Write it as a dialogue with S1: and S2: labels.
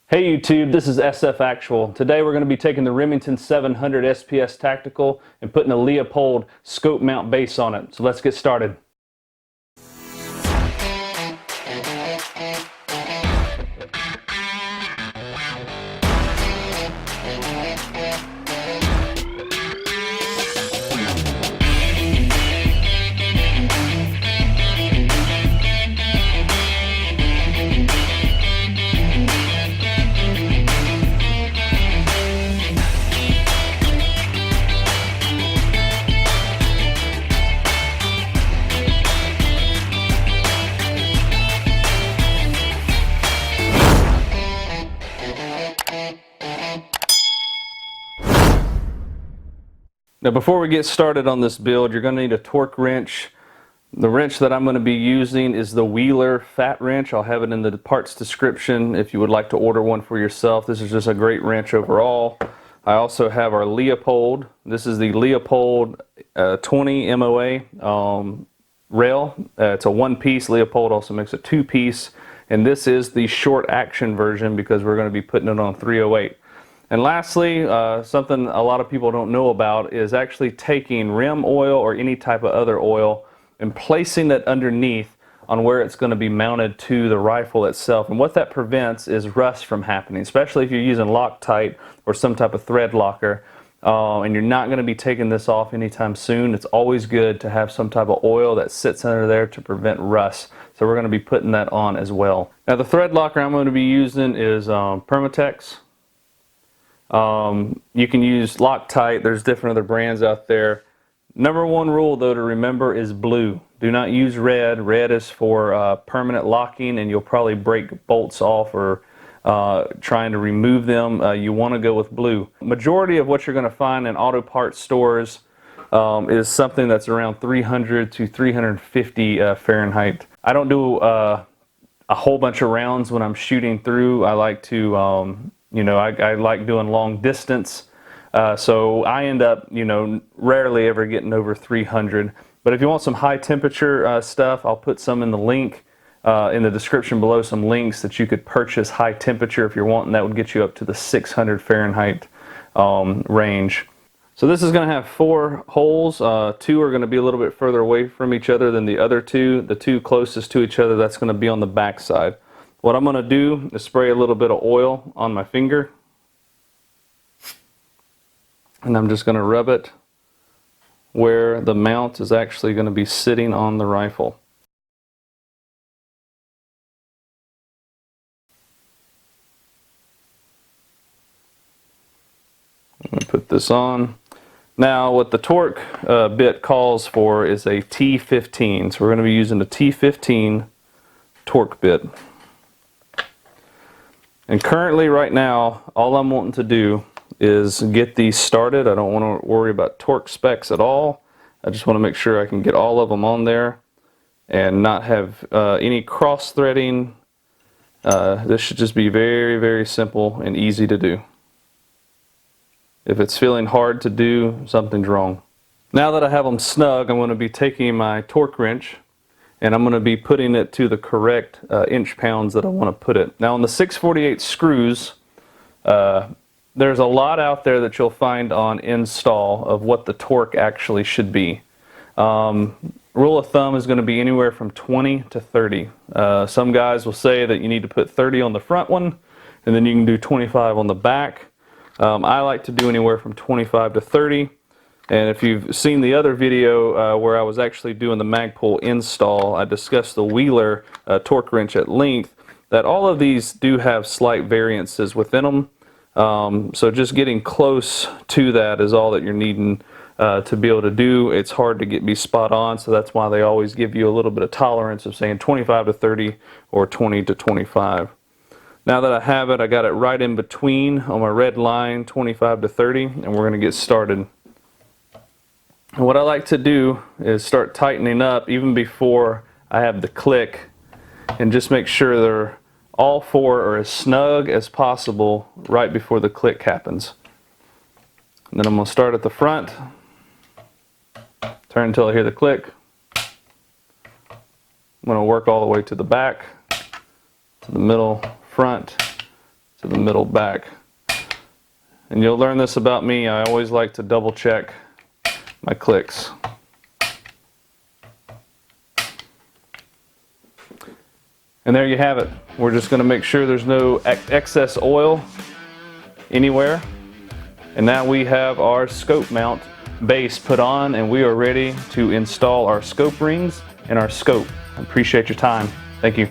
S1: Hey YouTube, this is SF Actual. Today we're going to be taking the Remington 700 SPS Tactical and putting a Leupold scope mount base on it. So let's get started. Now before we get started on this build, you're going to need a torque wrench. The wrench that I'm going to be using is the Wheeler fat wrench. I'll have it in the parts description if you would like to order one for yourself. This is just a great wrench overall. I also have our Leupold. This is the Leupold 20 MOA rail. It's a one-piece. Leupold also makes a two-piece. And this is the short action version because we're going to be putting it on 308. And lastly, something a lot of people don't know about is actually taking rim oil or any type of other oil and placing it underneath on where it's going to be mounted to the rifle itself. And what that prevents is rust from happening, especially if you're using Loctite or some type of Threadlocker, and you're not going to be taking this off anytime soon. It's always good to have some type of oil that sits under there to prevent rust. So we're going to be putting that on as well. Now the Threadlocker I'm going to be using is Permatex. You can use Loctite. There's different other brands out there. Number one rule though to remember is blue. Do not use red. Red is for permanent locking, and you'll probably break bolts off or trying to remove them. You want to go with blue. Majority of what you're going to find in auto parts stores is something that's around 300 to 350 Fahrenheit. I don't do a whole bunch of rounds when I'm shooting through. I like to I like doing long distance, so I end up, rarely ever getting over 300. But if you want some high temperature stuff, I'll put some in the link, in the description below, some links that you could purchase high temperature if you're wanting. That would get you up to the 600 Fahrenheit range. So this is going to have 4 holes. 2 are going to be a little bit further away from each other than the other 2. The 2 closest to each other, that's going to be on the back side. What I'm going to do is spray a little bit of oil on my finger, and I'm just going to rub it where the mount is actually going to be sitting on the rifle. I'm going to put this on. Now what the torque bit calls for is a T15, so we're going to be using a T15 torque bit. And currently right now, all I'm wanting to do is get these started. I don't want to worry about torque specs at all. I just want to make sure I can get all of them on there and not have any cross threading. This should just be very, very simple and easy to do. If it's feeling hard to do, something's wrong. Now that I have them snug, I'm going to be taking my torque wrench and I'm going to be putting it to the correct inch pounds that I want to put it. Now on the 648 screws, there's a lot out there that you'll find on install of what the torque actually should be. Rule of thumb is going to be anywhere from 20 to 30. Some guys will say that you need to put 30 on the front one, and then you can do 25 on the back. I like to do anywhere from 25 to 30. And if you've seen the other video where I was actually doing the Magpul install, I discussed the Wheeler torque wrench at length, that all of these do have slight variances within them. So just getting close to that is all that you're needing to be able to do. It's hard to be spot on, so that's why they always give you a little bit of tolerance of saying 25 to 30 or 20 to 25. Now that I have it, I got it right in between on my red line, 25 to 30, and we're going to get started. And what I like to do is start tightening up even before I have the click, and just make sure they're all 4 are as snug as possible right before the click happens. And then I'm going to start at the front, turn until I hear the click. I'm going to work all the way to the back, to the middle, front, to the middle back. And you'll learn this about me, I always like to double check my clicks. And there you have it. We're just going to make sure there's no excess oil anywhere. And now we have our scope mount base put on, and we are ready to install our scope rings and our scope. I appreciate your time. Thank you.